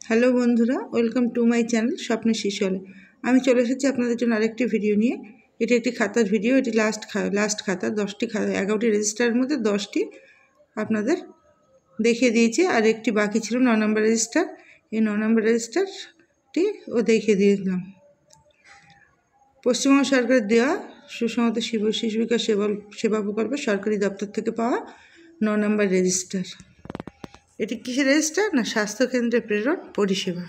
Hello বন্ধুরা, welcome to my channel স্বপ্নের শিশুলে। আমি চলে এসেছি আপনাদের জন্য আরেকটি ভিডিও নিয়ে। এটি একটি খাতার ভিডিও। এটি লাস্ট খাতা 10টি খাতা, 11টি রেজিস্টারের মধ্যে 10টি আপনাদের দেখিয়ে দিয়েছি, আর একটি বাকি ছিল 9 নম্বর রেজিস্টার। এই 9 নম্বর রেজিস্টারটি দেখিয়ে দিয়েছিলাম। পশ্চিমবঙ্গ সরকারের দেওয়া সুসংহত শিশু বিকাশ সেবা প্রকল্প সরকারি দপ্তর থেকে পাওয়া 9 নম্বর রেজিস্টার। এটি কিসের রেজিস্টার? না, স্বাস্থ্যকেন্দ্রে প্রেরণ পরিষেবা।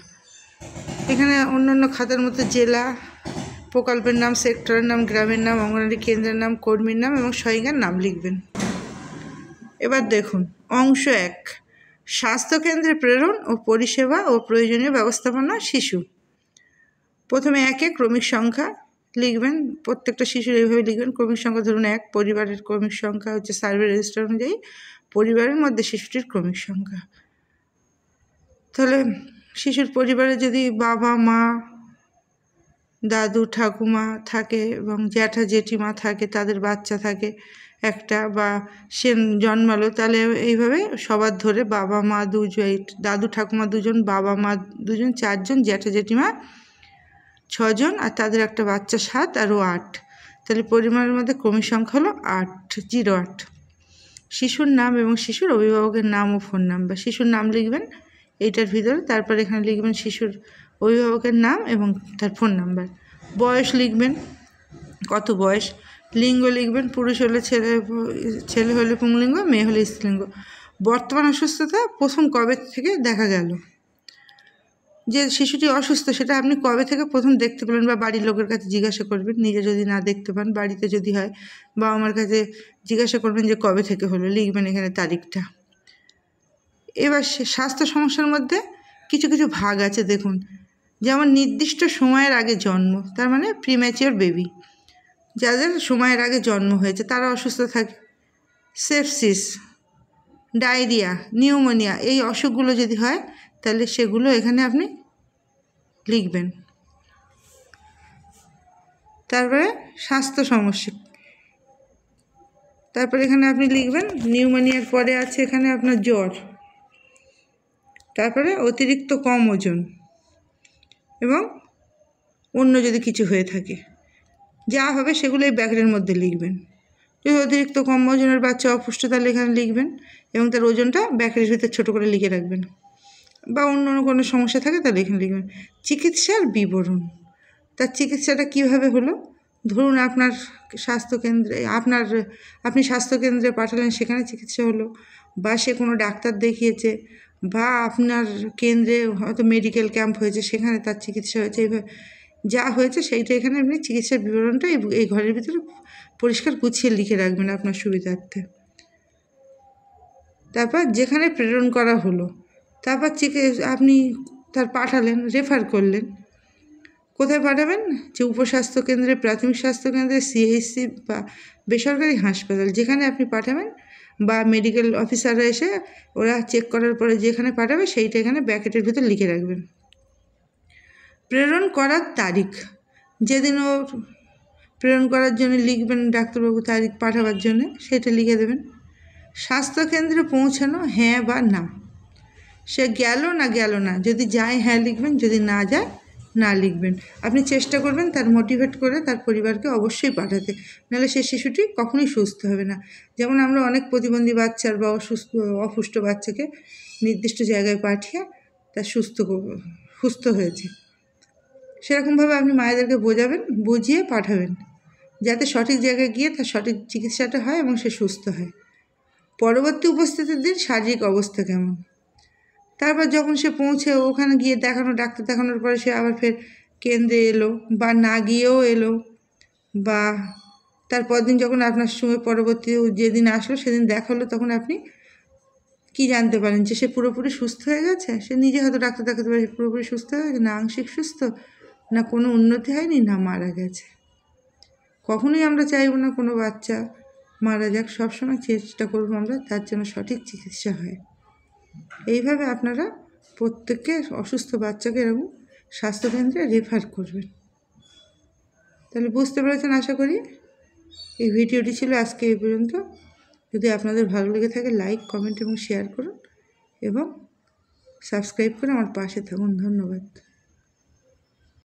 এখানে অন্যান্য খাতার মধ্যে জেলা, প্রকল্পের নাম, সেক্টরের নাম, গ্রামের নাম, অঙ্গনওয়াড়ি কেন্দ্রের নাম, কর্মীর নাম এবং সহায়িকার নাম লিখবেন। এবার দেখুন অংশ 1, স্বাস্থ্যকেন্দ্রে প্রেরণ ও পরিষেবা ও প্রয়োজনীয় ব্যবস্থাপনা শিশু। প্রথমে 1 ক্রমিক সংখ্যা লিখবেন। প্রত্যেকটা শিশুর এইভাবে লিখবেন। ক্রমিক সংখ্যা ধরুন 1, পরিবারের ক্রমিক সংখ্যা হচ্ছে সার্ভে রেজিস্টার অনুযায়ী পরিবারের মধ্যে শিশুটির ক্রমিক সংখ্যা। তাহলে শিশুর পরিবারে যদি বাবা মা, দাদু ঠাকুমা থাকে এবং জ্যাঠা জেঠিমা থাকে, তাদের বাচ্চা থাকে একটা, বা সে জন্মালো, তাহলে এইভাবে সবার ধরে বাবা মা দুজন, দাদু ঠাকুমা দুজন, বাবা মা দুজন, 4 জন, জ্যাঠা জেঠিমা 6 জন, আর তাদের একটা বাচ্চা 7 আর 8। তাহলে পরিবারের মধ্যে ক্রমিক সংখ্যা হলো 08। শিশুর নাম এবং শিশুর অভিভাবকের নাম ও ফোন নাম্বার। শিশুর নাম লিখবেন এইটার ভিতরে, তারপর এখানে লিখবেন শিশুর অভিভাবকের নাম এবং তার ফোন নাম্বার। বয়স লিখবেন, কত বয়স। লিঙ্গ লিখবেন, পুরুষ হলে ছেলে হলে পুংলিঙ্গ, মেয়ে হলে স্ত্রীলিঙ্গ। বর্তমান অসুস্থতা প্রথম কবে থেকে দেখা গেল। যে শিশুটি অসুস্থ সেটা আপনি কবে থেকে প্রথম দেখতে পেলেন, বা বাড়ির লোকের কাছে জিজ্ঞাসা করবেন। নিজে যদি না দেখতে পান, বাড়িতে যদি হয়, বা আমার কাছে জিজ্ঞাসা করবেন যে কবে থেকে হলো, লিখবেন এখানে তারিখটা। এবার স্বাস্থ্য সমস্যার মধ্যে কিছু কিছু ভাগ আছে দেখুন। যেমন নির্দিষ্ট সময়ের আগে জন্ম, তার মানে প্রিম্যাচিওর বেবি, যাদের সময়ের আগে জন্ম হয়েছে তারা অসুস্থ থাকে। সেপসিস, ডায়রিয়া, নিউমোনিয়া, এই অসুখগুলো যদি হয় তাহলে সেগুলো এখানে আপনি লিখবেন। তারপরে স্বাস্থ্য সমস্যা, তারপরে এখানে আপনি লিখবেন নিউমোনিয়ার পরে আছে এখানে আপনার জ্বর, তারপরে অতিরিক্ত কম ওজন এবং অন্য যদি কিছু হয়ে থাকে, যা হবে সেগুলো এই ব্র্যাকেটের মধ্যে লিখবেন। যদি অতিরিক্ত কম ওজনের বাচ্চা অপুষ্ট তাহলে এখানে লিখবেন এবং তার ওজনটা ব্র্যাকেটের ভিতরে ছোটো করে লিখে রাখবেন। বা অন্য কোনো সমস্যা থাকে তাহলে এখানে লিখবেন। চিকিৎসার বিবরণ, তার চিকিৎসাটা কীভাবে হলো। ধরুন আপনার স্বাস্থ্যকেন্দ্রে আপনি স্বাস্থ্যকেন্দ্রে পাঠালেন, সেখানে চিকিৎসা হলো, বা সে কোনো ডাক্তার দেখিয়েছে, বা আপনার কেন্দ্রে হয়তো মেডিকেল ক্যাম্প হয়েছে, সেখানে তার চিকিৎসা হয়েছে। এইভাবে যা হয়েছে সেইটা এখানে আপনি চিকিৎসার বিবরণটা এই ঘরের ভিতরে পরিষ্কার গুছিয়ে লিখে রাখবেন আপনার সুবিধার্থে। তারপর যেখানে প্রেরণ করা হলো, তারপর আপনি তার পাঠালেন, রেফার করলেন, কোথায় পাঠাবেন? যে উপস্বাস্থ্যকেন্দ্রে, প্রাথমিক স্বাস্থ্যকেন্দ্রে, সিএইচসি বা বেসরকারি হাসপাতাল, যেখানে আপনি পাঠাবেন, বা মেডিকেল অফিসাররা এসে ওরা চেক করার পরে যেখানে পাঠাবে সেইটা এখানে ব্র্যাকেটের ভিতর লিখে রাখবেন। প্রেরণ করার তারিখ, যেদিন ও প্রেরণ করার জন্য লিখবেন ডাক্তারবাবু তারিখ পাঠাবার জন্য, সেটা লিখে দেবেন। স্বাস্থ্যকেন্দ্রে পৌঁছানো, হ্যাঁ বা না, সে গেল না, যদি যায় হ্যাঁ লিখবেন, যদি না যায় না লিখবেন। আপনি চেষ্টা করবেন তার মোটিভেট করে তার পরিবারকে অবশ্যই পাঠাতে, নাহলে সে শিশুটি কখনোই সুস্থ হবে না। যেমন আমরা অনেক প্রতিবন্ধী বাচ্চার বা অপুষ্ট বাচ্চাকে নির্দিষ্ট জায়গায় পাঠিয়ে তার সুস্থ হয়েছে, সেরকমভাবে আপনি মায়েদেরকে বুঝিয়ে পাঠাবেন, যাতে সঠিক জায়গায় গিয়ে তার সঠিক চিকিৎসাটা হয় এবং সে সুস্থ হয়। পরবর্তী উপস্থিতির দিন শারীরিক অবস্থা কেমন। তারপর যখন সে পৌঁছে ওখানে গিয়ে ডাক্তার দেখানোর পরে সে আবার ফের কেন্দ্রে এলো, বা না গিয়েও এলো, বা তারপর দিন যখন আপনার সঙ্গে পরবর্তী যেদিন আসলো সেদিন দেখা হলো, তখন আপনি কি জানতে পারেন যে সে পুরোপুরি সুস্থ হয়ে গেছে। সে নিজে হয়তো ডাক্তার দেখাতে পারে পুরোপুরি সুস্থ হয়ে গেছে, না আংশিক সুস্থ, না কোনো উন্নতি হয়নি, না মারা গেছে। কখনোই আমরা চাইব না কোনো বাচ্চা মারা যাক, সবসময় চেষ্টা করবো আমরা তার জন্য সঠিক চিকিৎসা হয়। এইভাবে আপনারা প্রত্যেককে অসুস্থ বাচ্চাকে এরকম স্বাস্থ্যকেন্দ্রে রেফার করবেন। তাহলে বুঝতে পেরেছেন আশা করি। এই ভিডিওটি ছিল আজকে এই পর্যন্ত। যদি আপনাদের ভালো লেগে থাকে লাইক, কমেন্ট এবং শেয়ার করুন এবং সাবস্ক্রাইব করে আমার পাশে থাকুন। ধন্যবাদ।